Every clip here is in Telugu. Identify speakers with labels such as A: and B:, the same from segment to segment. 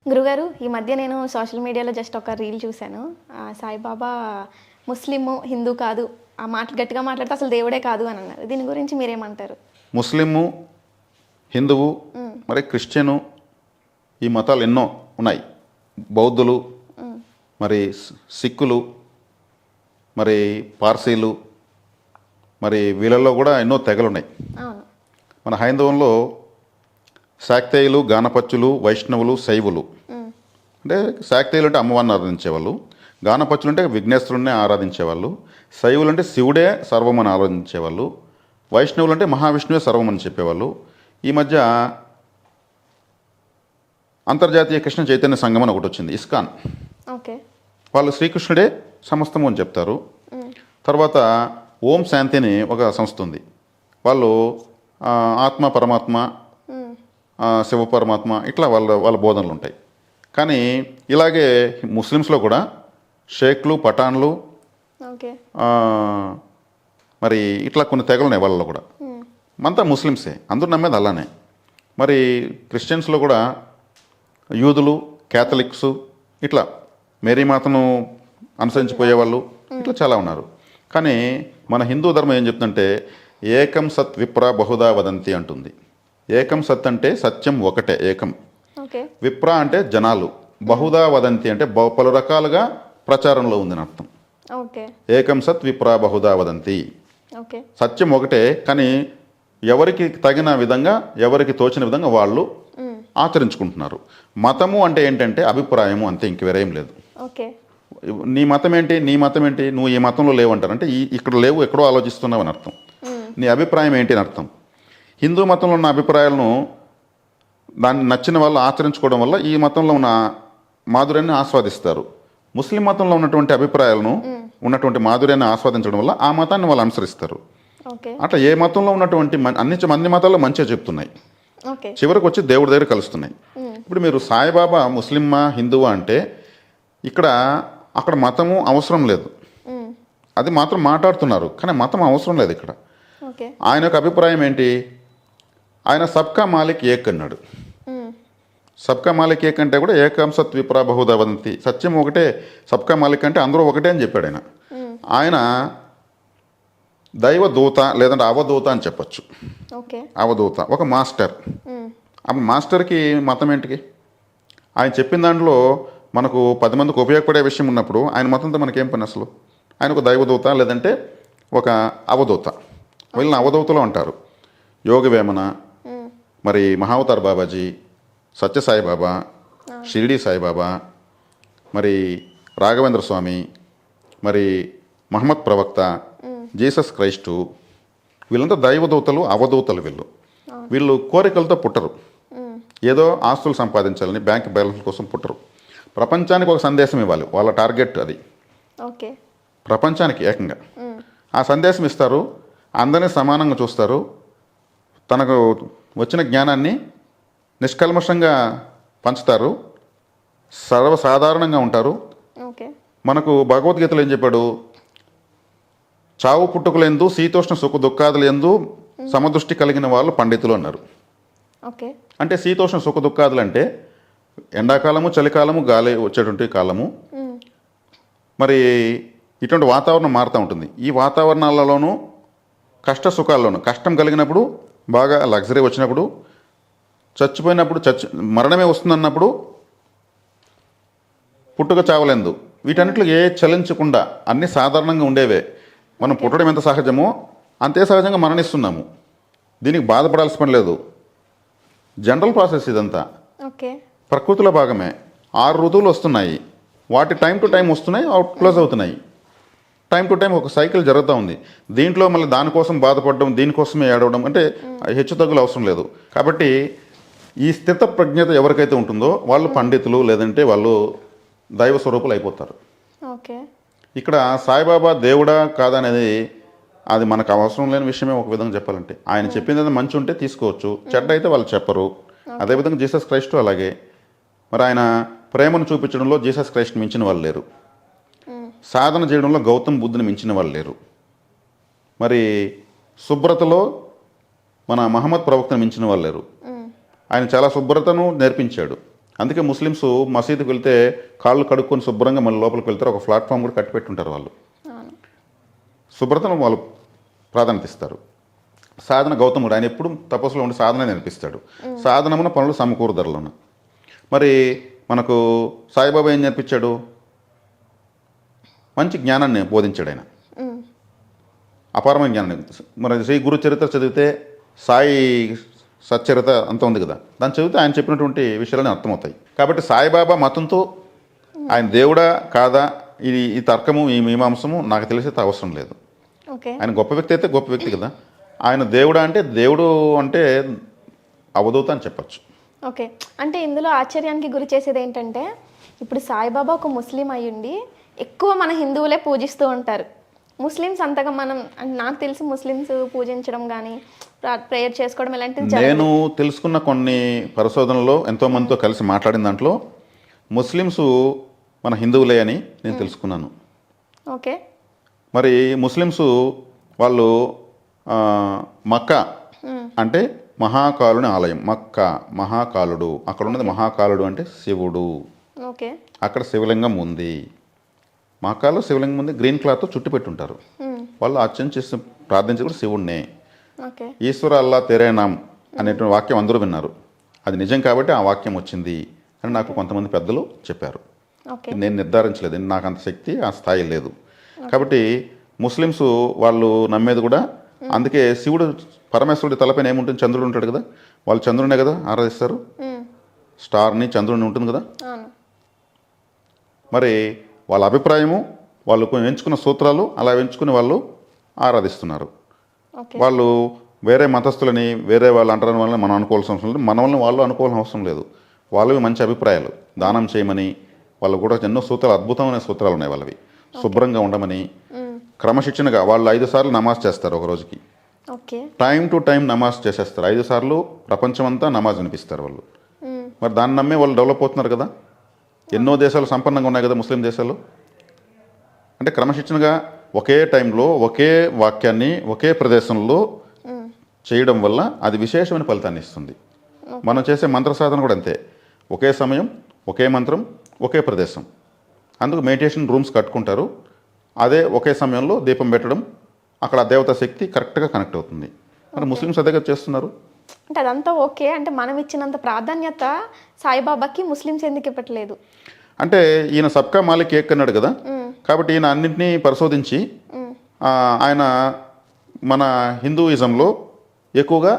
A: గురుగారు, ఈ మధ్య నేను సోషల్ మీడియాలో జస్ట్ ఒక రీల్ చూశాను. సాయిబాబా ముస్లిము, హిందూ కాదు. ఆ మాట గట్టిగా మాట్లాడితే అసలు దేవుడే కాదు అని అన్నారు. దీని గురించి మీరేమంటారు?
B: ముస్లిము, హిందువు, మరి క్రిస్టియను, ఈ మతాలు ఎన్నో ఉన్నాయి. బౌద్ధులు, మరి సిక్కులు, మరి పార్సీలు, మరి వీళ్ళల్లో కూడా ఎన్నో తెగలు ఉన్నాయి.
A: అవును.
B: మన హైందవంలో శాక్తేయులు, గానపత్యులు, వైష్ణవులు, శైవులు. అంటే శాక్తేయులు అంటే అమ్మవారిని ఆరాధించేవాళ్ళు, గానపత్యులు అంటే విఘ్నేశ్వరుణ్ణి ఆరాధించేవాళ్ళు, శైవులు అంటే శివుడే సర్వమని ఆరాధించేవాళ్ళు, వైష్ణవులు అంటే మహావిష్ణువే సర్వమని చెప్పేవాళ్ళు. ఈ మధ్య అంతర్జాతీయ కృష్ణ చైతన్య సంఘం అని ఒకటి వచ్చింది, ఇస్కాన్.
A: ఓకే.
B: వాళ్ళు శ్రీకృష్ణుడే సమస్తము అని చెప్తారు. తర్వాత ఓం శాంతి అని ఒక సంస్థ ఉంది. వాళ్ళు ఆత్మ, పరమాత్మ, శివ పరమాత్మ, ఇట్లా వాళ్ళ బోధనలు ఉంటాయి. కానీ ఇలాగే ముస్లిమ్స్లో కూడా షేక్లు, పఠాన్లు,
A: ఓకే,
B: మరి ఇట్లా కొన్ని తెగలు ఉన్నాయి వాళ్ళలో కూడా. అంతా ముస్లిమ్సే, అందరూ నమ్మేది అలానే. మరి క్రిస్టియన్స్లో కూడా యూదులు, క్యాథలిక్స్, ఇట్లా మేరీమాతను అనుసరించిపోయేవాళ్ళు, ఇట్లా చాలా ఉన్నారు. కానీ మన హిందూ ధర్మం ఏం చెప్తుందంటే ఏకం సత్ విప్ర బహుదా వదంతి అంటుంది. ఏకం సత్ అంటే సత్యం ఒకటే, ఏకం.
A: ఓకే.
B: విప్ర అంటే జనాలు, బహుదా వదంతి అంటే పలు రకాలుగా ప్రచారంలో ఉందని అర్థం.
A: ఓకే.
B: ఏకం సత్ విప్ర బహుదా వదంతి.
A: ఓకే.
B: సత్యం ఒకటే, కానీ ఎవరికి తగిన విధంగా, ఎవరికి తోచిన విధంగా వాళ్ళు ఆచరించుకుంటున్నారు. మతము అంటే ఏంటంటే అభిప్రాయము అంతే, ఇంక వేరేం లేదు.
A: ఓకే.
B: నీ మతం ఏంటి, నీ మతం ఏంటి, నువ్వు ఈ మతంలో లేవంటారు అంటే ఇక్కడ లేవు, ఎక్కడో ఆలోచిస్తున్నావు అని అర్థం. నీ అభిప్రాయం ఏంటి అని అర్థం. హిందూ మతంలో ఉన్న అభిప్రాయాలను దాన్ని నచ్చిన వాళ్ళు ఆచరించుకోవడం వల్ల ఈ మతంలో ఉన్న మాధుర్యాన్ని ఆస్వాదిస్తారు. ముస్లిం మతంలో ఉన్నటువంటి అభిప్రాయాలను, ఉన్నటువంటి మాధుర్యాన్ని ఆస్వాదించడం వల్ల ఆ మతాన్ని వాళ్ళు అనుసరిస్తారు. అట్లా ఏ మతంలో ఉన్నటువంటి అన్ని మతాల్లో మంచిగా చెప్తున్నాయి, చివరికి వచ్చి దేవుడి దగ్గర కలుస్తున్నాయి. ఇప్పుడు మీరు సాయిబాబా ముస్లిమ్మా, హిందువా అంటే అక్కడ మతము అవసరం లేదు, అది మాత్రం మాట్లాడుతున్నారు, కానీ మతం అవసరం లేదు ఇక్కడ. ఆయన యొక్క అభిప్రాయం ఏంటి? ఆయన సబ్కా మాలిక్ ఏక్ అన్నాడు. సబ్కా మాలిక్ ఏక్ అంటే కూడా ఏకం సత్ విప్రా బహుదా వదంతి, సత్యం ఒకటే, సబ్కా మాలిక్ అంటే అందరూ ఒకటే అని చెప్పాడు ఆయన. ఆయన దైవదూత లేదంటే అవధూత అని చెప్పచ్చు. అవధూత ఒక మాస్టర్. ఆ మాస్టర్కి మతం ఏంటికి? ఆయన చెప్పిన దాంట్లో మనకు 10 మందికి ఉపయోగపడే విషయం ఉన్నప్పుడు ఆయన మతంతో మనకేం పని అసలు? ఆయన ఒక దైవదూత లేదంటే ఒక అవధూత. వీళ్ళని అవధూతలు అంటారు. యోగి వేమన, మరి మహావతార్ బాబాజీ, సత్యసాయిబాబా, షిరిడి సాయిబాబా, మరి రాఘవేంద్ర స్వామి, మరి మహమ్మద్ ప్రవక్త, జీసస్ క్రైస్టు, వీళ్ళంతా దైవదూతలు, అవధూతలు. వీళ్ళు కోరికలతో పుట్టరు, ఏదో ఆస్తులు సంపాదించాలని బ్యాంక్ బ్యాలెన్స్ కోసం పుట్టరు. ప్రపంచానికి ఒక సందేశం ఇవ్వాలి, వాళ్ళ టార్గెట్ అది. ప్రపంచానికి ఏకంగా ఆ సందేశం ఇస్తారు. అందరినీ సమానంగా చూస్తారు. తనకు వచ్చిన జ్ఞానాన్ని నిష్కల్మషంగా పంచుతారు. సర్వసాధారణంగా ఉంటారు. మనకు భగవద్గీతలో ఏం చెప్పాడు? చావు పుట్టుకలందు, శీతోష్ణ సుఖ దుఃఖాదులందు సమదృష్టి కలిగిన వాళ్ళు పండితులు అన్నారు. అంటే శీతోష్ణ సుఖ దుఃఖాదులు అంటే ఎండాకాలము, చలికాలము, గాలి వచ్చేటువంటి కాలము, మరి ఇటువంటి వాతావరణం మారుతూ ఉంటుంది. ఈ వాతావరణాలలోనూ కష్ట సుఖాల్లోనూ, కష్టం కలిగినప్పుడు, బాగా లగ్జరీ వచ్చినప్పుడు, చచ్చిపోయినప్పుడు, మరణమే వస్తుందన్నప్పుడు, పుట్టుక చావలేదు, వీటన్నిటిలో ఏ చలించకుండా అన్నీ సాధారణంగా ఉండేవే. మనం పుట్టడం ఎంత సహజమో అంతే సహజంగా మరణిస్తున్నాము. దీనికి బాధపడాల్సిన పని లేదు. జనరల్ ప్రాసెస్ ఇదంతా, ప్రకృతిలో భాగమే. 6 ఋతువులు వస్తున్నాయి, వాటి టైం టు టైం వస్తున్నాయి, అవుట్ క్లోజ్ అవుతున్నాయి. టైం టు టైం ఒక సైకిల్ జరుగుతూ ఉంది. దీంట్లో మళ్ళీ దానికోసం బాధపడడం, దీనికోసమే ఏడవడం అంటే హెచ్చు తగ్గులు అవసరం లేదు. కాబట్టి ఈ స్థిత ప్రజ్ఞత ఎవరికైతే ఉంటుందో వాళ్ళు పండితులు, లేదంటే వాళ్ళు దైవ స్వరూపులు అయిపోతారు. ఇక్కడ సాయిబాబా దేవుడా కాదనేది అది మనకు అవసరం లేని విషయమే ఒక విధంగా చెప్పాలంటే. ఆయన చెప్పింది మంచి ఉంటే తీసుకోవచ్చు, చెడ్డ అయితే వాళ్ళు చెప్పరు. అదేవిధంగా జీసస్ క్రైస్టు అలాగే. మరి ఆయన ప్రేమను చూపించడంలో జీసస్ క్రైస్ట్ మించిన వాళ్ళు లేరు. సాధన చేయడంలో గౌతమ్ బుద్ధుని మించిన వాళ్ళు లేరు. మరి శుభ్రతలో మన మహమ్మద్ ప్రవక్తను మించిన వాళ్ళు లేరు. ఆయన చాలా శుభ్రతను నేర్పించాడు. అందుకే ముస్లిమ్స్ మసీదుకి వెళ్తే కాళ్ళు కడుక్కొని శుభ్రంగా మళ్ళీ లోపలికి వెళ్తారు. ఒక ప్లాట్ఫామ్ కూడా కట్టిపెట్టుంటారు వాళ్ళు.
A: అవును.
B: శుభ్రతను వాళ్ళు ప్రాధాన్యత ఇస్తారు. సాధన గౌతముడు ఆయన ఎప్పుడు తపస్సులో ఉండి సాధన నేర్పిస్తాడు. సాధనమున పనులు సమకూరుదరలోన. మరి మనకు సాయిబాబా ఏం నేర్పించాడు? మంచి జ్ఞానాన్ని బోధించాడు ఆయన, అపారమైన జ్ఞానాన్ని. మరి శ్రీ గురు చరిత్ర చదివితే సాయి సచ్చరిత అంత ఉంది కదా, దాన్ని చదివితే ఆయన చెప్పినటువంటి విషయాలని అర్థమవుతాయి. కాబట్టి సాయిబాబా మతంతో ఆయన దేవుడా కాదా ఈ తర్కము ఈ మీమాంసము నాకు తెలిసేది అవసరం లేదు.
A: ఓకే.
B: ఆయన గొప్ప వ్యక్తి అయితే గొప్ప వ్యక్తి కదా. ఆయన దేవుడా అంటే దేవుడు అంటే అవధూత అని చెప్పచ్చు.
A: ఓకే. అంటే ఇందులో ఆశ్చర్యానికి గురి చేసేది ఏంటంటే ఇప్పుడు సాయిబాబా ఒక ముస్లిం అయ్యుండి ఎక్కువ మన హిందువులే పూజిస్తూ ఉంటారు. ముస్లిమ్స్ అంతగా మనం నాకు తెలిసి ముస్లిమ్స్ పూజించడం కానీ ప్రేయర్ చేసుకోవడం ఇలాంటివి
B: నేను తెలుసుకున్న కొన్ని పరిశోధనలో ఎంతోమందితో కలిసి మాట్లాడిన దాంట్లో ముస్లిమ్స్ మన హిందువులే అని నేను తెలుసుకున్నాను.
A: ఓకే.
B: మరి ముస్లిమ్స్ వాళ్ళు మక్కా అంటే మహాకాలుని ఆలయం. మక్కా మహాకాలుడు, అక్కడ ఉన్నది మహాకాలుడు అంటే శివుడు.
A: ఓకే. అక్కడ
B: శివలింగం ఉంది. మక్కాలో శివలింగం ఉంది, గ్రీన్ క్లాత్తో చుట్టు పెట్టుంటారు. వాళ్ళు అర్చన చేసి ప్రార్థించి కూడా శివుడినే. ఈశ్వర అల్లా తెరేనాం అనేటువంటి వాక్యం అందరూ విన్నారు. అది నిజం కాబట్టి ఆ వాక్యం వచ్చింది అని నాకు కొంతమంది పెద్దలు చెప్పారు. నేను నిర్ధారించలేదు, నాకు అంత శక్తి ఆ స్థాయి లేదు. కాబట్టి ముస్లిమ్స్ వాళ్ళు నమ్మేది కూడా అందుకే శివుడు పరమేశ్వరుడి తలపైన ఏముంటుంది? చంద్రుడు ఉంటాడు కదా, వాళ్ళు చంద్రుడినే కదా ఆరాధిస్తారు. స్టార్ని చంద్రుడిని ఉంటుంది కదా. మరి వాళ్ళ అభిప్రాయము, వాళ్ళు ఎంచుకున్న సూత్రాలు అలా ఎంచుకుని వాళ్ళు ఆరాధిస్తున్నారు. వాళ్ళు వేరే మతస్థులని వేరే వాళ్ళు అంటారని వల్ల మనం అనుకోవాల్సిన అవసరం లేదు, మన వల్ల వాళ్ళు అనుకోవాల్సిన అవసరం లేదు. వాళ్ళవి మంచి అభిప్రాయాలు. దానం చేయమని వాళ్ళు కూడా ఎన్నో సూత్రాలు, అద్భుతమైన సూత్రాలు ఉన్నాయి వాళ్ళవి. శుభ్రంగా ఉండమని, క్రమశిక్షణగా వాళ్ళు 5 సార్లు నమాజ్ చేస్తారు ఒక రోజుకి. టైం టు టైం నమాజ్ చేసేస్తారు. 5 సార్లు ప్రపంచమంతా నమాజ్ వినిపిస్తారు వాళ్ళు. మరి దాన్ని నమ్మే వాళ్ళు డెవలప్ అవుతున్నారు కదా. ఎన్నో దేశాలు సంపన్నంగా ఉన్నాయి కదా ముస్లిం దేశాలు. అంటే క్రమశిక్షణగా ఒకే టైంలో ఒకే వాక్యాన్ని ఒకే ప్రదేశంలో చేయడం వల్ల అది విశేషమైన ఫలితాన్ని ఇస్తుంది. మనం చేసే మంత్ర సాధన కూడా అంతే. ఒకే సమయం, ఒకే మంత్రం, ఒకే ప్రదేశం. అందుకు మెడిటేషన్ రూమ్స్ కట్టుకుంటారు. అదే ఒకే సమయంలో దీపం పెట్టడం, అక్కడ ఆ దేవతా శక్తి కరెక్ట్గా కనెక్ట్ అవుతుంది. మరి ముస్లిమ్స్ అదే చేస్తున్నారు.
A: అంటే అదంతా ఓకే. అంటే మనం ఇచ్చినంత ప్రాధాన్యత సాయిబాబాకి ముస్లిమ్స్ ఎందుకు ఇవ్వట్లేదు?
B: అంటే ఈయన సబ్కా మాలిక్ ఏక్ అన్నాడు కదా, కాబట్టి ఈయన అన్నింటినీ పరిశోధించి ఆయన మన హిందూయిజంలో ఎక్కువగా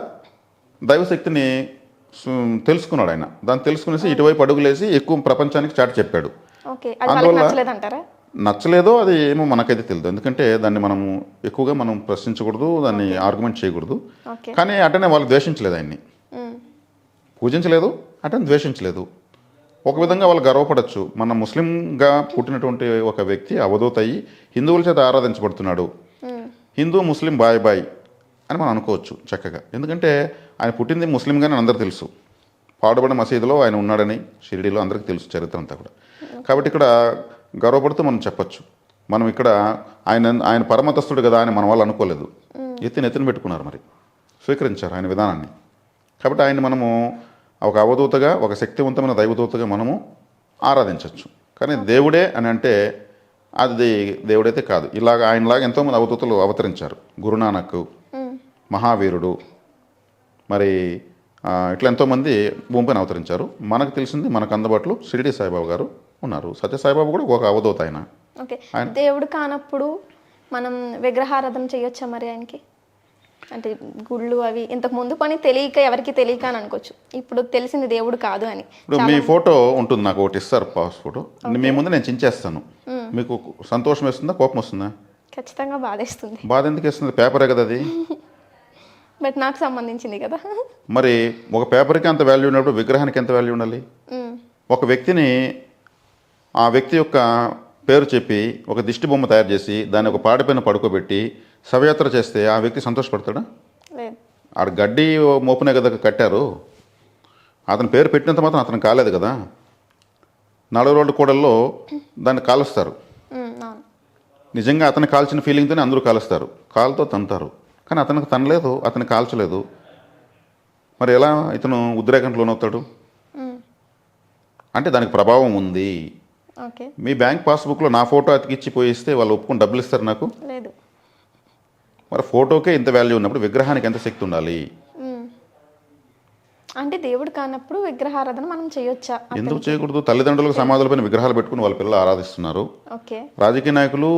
B: దైవశక్తిని తెలుసుకున్నాడు. ఆయన దాన్ని తెలుసుకునేసి ఇటువైపు అడుగులేసి ఎక్కువ ప్రపంచానికి చాటి చెప్పాడు. అందువల్ల నచ్చలేదో అది ఏమో మనకైతే తెలియదు. ఎందుకంటే దాన్ని మనము ఎక్కువగా మనం ప్రశ్నించకూడదు, దాన్ని ఆర్గ్యుమెంట్ చేయకూడదు. కానీ అటనే వాళ్ళు ద్వేషించలేదు, ఆయన్ని పూజించలేదు, అటని ద్వేషించలేదు. ఒక విధంగా వాళ్ళు గర్వపడచ్చు. మన ముస్లింగా పుట్టినటువంటి ఒక వ్యక్తి అవధూత అయ్యి హిందువుల చేత ఆరాధించబడుతున్నాడు, హిందూ ముస్లిం బాయ్ బాయ్ అని మనం అనుకోవచ్చు చక్కగా. ఎందుకంటే ఆయన పుట్టింది ముస్లింగానే అందరికీ తెలుసు. పాడుబడిన మసీదులో ఆయన ఉన్నాడని షిరిడీలో అందరికీ తెలుసు చరిత్ర అంతా కూడా. కాబట్టి ఇక్కడ గర్వపడుతూ మనం చెప్పచ్చు. మనం ఇక్కడ ఆయన పరమతస్థుడు కదా అని మన వాళ్ళు అనుకోలేదు. ఎత్తిన పెట్టుకున్నారు, మరి స్వీకరించారు ఆయన విధానాన్ని. కాబట్టి ఆయన మనము ఒక అవధూతగా, ఒక శక్తివంతమైన దైవదూతగా మనము ఆరాధించవచ్చు. కానీ దేవుడే అని అంటే అది దేవుడైతే కాదు. ఇలాగ ఆయనలాగా ఎంతోమంది అవధూతలు అవతరించారు. గురునానక్, మహావీరుడు, మరి ఇట్లా ఎంతోమంది భూమిపైన అవతరించారు. మనకు తెలిసింది, మనకు అందుబాటులో షిరిడి సాయిబాబా గారు ఉన్నారు. సత్యసాయిబాబా కూడా ఒక అవధూత ఆయన.
A: దేవుడు కానప్పుడు మనం విగ్రహారాధన చేయొచ్చా మరి ఆయనకి? అంటే గుళ్ళు అవి ఇంతకు ముందు పని తెలియక ఎవరికి తెలియక అని అనుకోవచ్చు, ఇప్పుడు తెలిసింది దేవుడు కాదు అని.
B: ఇప్పుడు మీ ఫోటో ఉంటుంది, నాకు ఒకటి ఇస్తారు పాస్ ఫోటో, మీ ముందు నేను చించేస్తాను. మీకు సంతోషం వేస్తుందా, కోపం వస్తుందా?
A: ఖచ్చితంగా బాధేస్తుంది.
B: బాధ ఎందుకు వేస్తుంది? పేపరే కదా అది.
A: బట్ నాకు సంబంధించింది కదా.
B: మరి ఒక పేపర్కి అంత వాల్యూ ఉన్నప్పుడు విగ్రహానికి ఎంత వాల్యూ ఉండాలి? ఒక వ్యక్తిని, ఆ వ్యక్తి యొక్క పేరు చెప్పి ఒక దిష్టి బొమ్మ తయారు చేసి దాన్ని ఒక పాడిపైన పడుకోబెట్టి శవయాత్ర చేస్తే ఆ వ్యక్తి సంతోషపడతాడా? ఆడ గడ్డి మోపునే కదా కట్టారు. అతని పేరు పెట్టినంత మాత్రం అతను కాలేదు కదా. 4 రోడ్డు కూడల్లో దాన్ని కాలుస్తారు. నిజంగా అతను కాల్చిన ఫీలింగ్తోనే అందరూ కాలుస్తారు, కాలుతో తంతారు. కానీ అతనికి తనలేదు, అతను కాల్చలేదు. మరి ఎలా ఇతను ఉద్రేకంలో లోనవుతాడు? అంటే దానికి ప్రభావం ఉంది.
A: ఓకే.
B: మీ బ్యాంక్ పాస్బుక్లో నా ఫోటో అతికిచ్చి పోయిస్తే వాళ్ళు ఒప్పుకొని డబ్బులు ఇస్తారు నాకు?
A: లేదు.
B: మరి ఫోటోకే ఇంత వాల్యూ ఉన్నప్పుడు విగ్రహానికి ఎంత శక్తి ఉండాలి?
A: అంటే దేవుడు కానప్పుడు విగ్రహారాధన మనం చేయొచ్చా?
B: ఎందుకు చేయకూడదు? తల్లిదండ్రులకు సమాధులపైన విగ్రహాలు పెట్టుకుని వాళ్ళ పిల్లలు ఆరాధిస్తున్నారు.
A: ఓకే.
B: రాజకీయ నాయకులు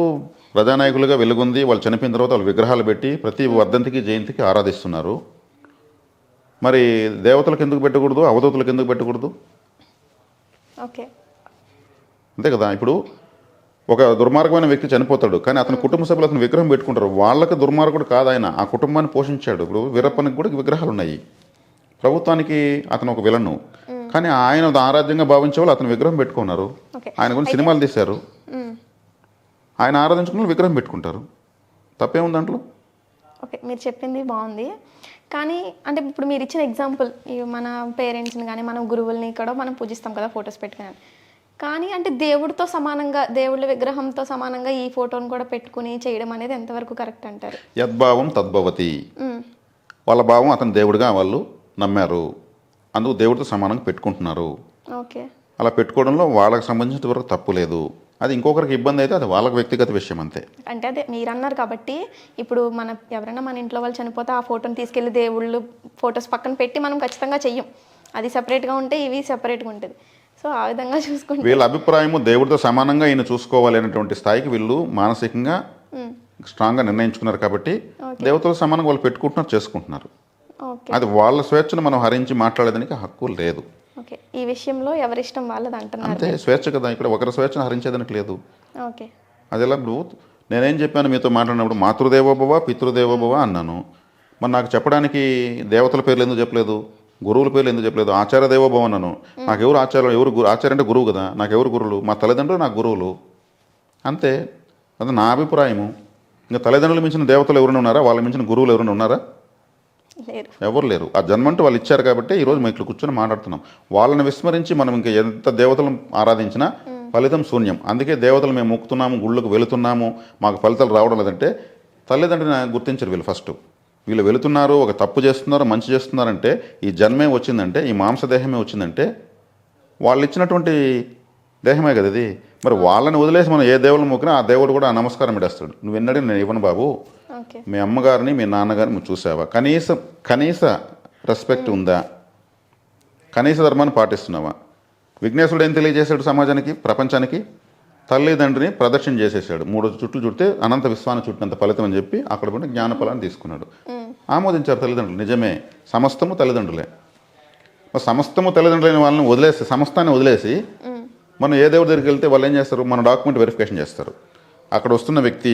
B: ప్రజానాయకులుగా వెలుగొంది వాళ్ళు చనిపోయిన తర్వాత వాళ్ళు విగ్రహాలు పెట్టి ప్రతి వర్ధంతికి జయంతికి ఆరాధిస్తున్నారు. మరి దేవతలకు ఎందుకు పెట్టకూడదు? అవధూతలకు ఎందుకు పెట్టకూడదు?
A: ఓకే.
B: అంతే కదా. ఇప్పుడు ఒక దుర్మార్గమైన వ్యక్తి చనిపోతాడు, కానీ అతని కుటుంబ సభ్యులు అతను విగ్రహం పెట్టుకుంటారు. వాళ్ళకి దుర్మార్గుడు కాదు ఆయన, ఆ కుటుంబాన్ని పోషించాడు. ఇప్పుడు వీరప్పనికి కూడా విగ్రహాలు ఉన్నాయి. ప్రభుత్వానికి అతను ఒక విలను, కానీ ఆయన ఆరాధ్యంగా భావించే వాళ్ళు అతను విగ్రహం పెట్టుకున్నారు. ఆయన గురించి సినిమాలు తీశారు, ఆయన ఆరాధించుకున్న వాళ్ళు విగ్రహం పెట్టుకుంటారు. తప్పేముంది దాంట్లో?
A: ఓకే, మీరు చెప్పింది బాగుంది. కానీ అంటే ఇప్పుడు మీరు ఇచ్చిన ఎగ్జాంపుల్, మన పేరెంట్స్ని కానీ మన గురువుల్ని కూడా మనం పూజిస్తాం కదా ఫొటోస్ పెట్టుకుని. కానీ అంటే దేవుడితో సమానంగా, దేవుళ్ళ విగ్రహంతో సమానంగా ఈ ఫోటోని కూడా పెట్టుకుని చేయడం అనేది ఎంతవరకు కరెక్ట్ అంటారు?
B: యద్భావం తద్భవతి. వాళ్ళ భావం అతను దేవుడిగా వాళ్ళు నమ్మారు, అందుకు దేవుడితో సమానంగా పెట్టుకుంటున్నారు.
A: ఓకే.
B: అలా పెట్టుకోవడంలో వాళ్ళకి సంబంధించిన వరకు తప్పు లేదు. అది ఇంకొకరికి ఇబ్బంది అయితే అది వాళ్ళకి వ్యక్తిగత విషయం అంతే.
A: అంటే అదే మీరు అన్నారు కాబట్టి, ఇప్పుడు మన ఎవరైనా మన ఇంట్లో వాళ్ళు చనిపోతే ఆ ఫోటోని తీసుకెళ్ళి దేవుళ్ళు ఫొటోస్ పక్కన పెట్టి మనం ఖచ్చితంగా చెయ్యం. అది సపరేట్గా ఉంటే ఇవి సపరేట్గా ఉంటుంది. సో ఆ విధంగా చూసుకుంటే
B: వీళ్ళ అభిప్రాయము దేవుడితో సమానంగా ఈయన చూసుకోవాలి అనేటువంటి స్థాయికి వీళ్ళు మానసికంగా స్ట్రాంగ్గా నిర్ణయించుకున్నారు కాబట్టి దేవతలతో సమానంగా వాళ్ళు పెట్టుకుంటున్నారు, చేసుకుంటున్నారు. అది వాళ్ళ స్వేచ్ఛను మనం హరించి మాట్లాడేదానికి హక్కు లేదు.
A: ఓకే, ఈ విషయంలో ఎవరిష్టం వాళ్ళది అంటున్నారు.
B: అంతే, స్వేచ్ఛ కదా. ఇక్కడ ఒకరి స్వేచ్ఛను హరించేదానికి లేదు.
A: ఓకే.
B: అది ఎలా? నేనేం చెప్పాను మీతో మాట్లాడినప్పుడు? మాతృదేవోభవ పితృదేవోభవ అన్నాను. మరి నాకు చెప్పడానికి దేవతల పేర్లు ఎందుకు చెప్పలేదు? గురువుల పేర్లు ఎందుకు చెప్పలేదు? ఆచార్య దేవోభవ అన్నాను. నాకు ఎవరు ఆచార్యం? ఎవరు ఆచార్య అంటే గురువు కదా. నాకు ఎవరు గురువులు? మా తల్లిదండ్రులు నాకు గురువులు. అంతే, అది నా అభిప్రాయము. ఇంకా తల్లిదండ్రులు మించిన దేవతలు ఎవరైనా ఉన్నారా? వాళ్ళ మించిన గురువులు ఎవరైనా ఉన్నారా?
A: లేరు,
B: ఎవరు లేరు. ఆ జన్మంటూ వాళ్ళు ఇచ్చారు కాబట్టి ఈరోజు మేము ఇట్లా కూర్చొని మాట్లాడుతున్నాం. వాళ్ళని విస్మరించి మనం ఇంకా ఎంత దేవతలను ఆరాధించినా ఫలితం శూన్యం. అందుకే దేవతలు మేము మొక్కుతున్నాము, గుళ్ళకు వెళుతున్నాము, మాకు ఫలితాలు రావడం లేదంటే తల్లిదండ్రులను గుర్తించరు వీళ్ళు. ఫస్ట్ వీళ్ళు వెళుతున్నారు, ఒక తప్పు చేస్తున్నారు, మంచి చేస్తున్నారంటే, ఈ జన్మే వచ్చిందంటే, ఈ మాంసదేహమే వచ్చిందంటే వాళ్ళు ఇచ్చినటువంటి దేహమే కదా ఇది. మరి వాళ్ళని వదిలేసి మనం ఏ దేవుళ్ళని మొక్కినా ఆ దేవుడు కూడా ఆ నమస్కారం ఇడేస్తాడు. నువ్వు ఎన్నడూ నేను ఇవ్వను బాబు, మీ అమ్మగారిని మీ నాన్నగారిని నువ్వు చూసావా? కనీస రెస్పెక్ట్ ఉందా? కనీస ధర్మాన్ని పాటిస్తున్నావా? విఘ్నేశ్వరుడు ఏం తెలియజేశాడు సమాజానికి, ప్రపంచానికి? తల్లిదండ్రిని ప్రదక్షిణ చేసేసాడు. 3 చుట్లు చుడితే అనంత విశ్వాన్ని చుట్టినంత ఫలితం అని చెప్పి అక్కడ కూడా జ్ఞానఫలాన్ని తీసుకున్నాడు. ఆమోదించారు తల్లిదండ్రులు. నిజమే, సమస్తము తల్లిదండ్రులే. సమస్తము తల్లిదండ్రులైన వాళ్ళని వదిలేసి, సమస్తాన్ని వదిలేసి మనం ఏ దేవుడి దగ్గరికి వెళ్తే వాళ్ళు ఏం చేస్తారు? మన డాక్యుమెంట్ వెరిఫికేషన్ చేస్తారు. అక్కడ వస్తున్న వ్యక్తి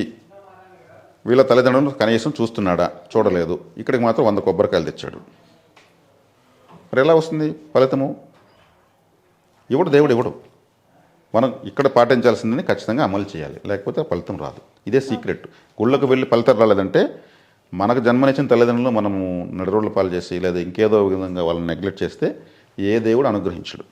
B: వీళ్ళ తల్లిదండ్రులను కనీసం చూస్తున్నాడా? చూడలేదు. ఇక్కడికి మాత్రం 100 కొబ్బరికాయలు తెచ్చాడు. మరి ఎలా వస్తుంది ఫలితము? ఇవ్వడు, దేవుడు ఇవ్వడు. మనం ఇక్కడ పాటించాల్సిందని ఖచ్చితంగా అమలు చేయాలి, లేకపోతే ఫలితం రాదు. ఇదే సీక్రెట్. గుళ్ళకు వెళ్ళి ఫలితం రాలేదంటే మనకు జన్మనిచ్చిన తల్లిదండ్రులు మనము నడిరోడ్ల పాలు చేసి లేదా ఇంకేదో విధంగా వాళ్ళని నెగ్లెక్ట్ చేస్తే ఏ దేవుడు అనుగ్రహించడు.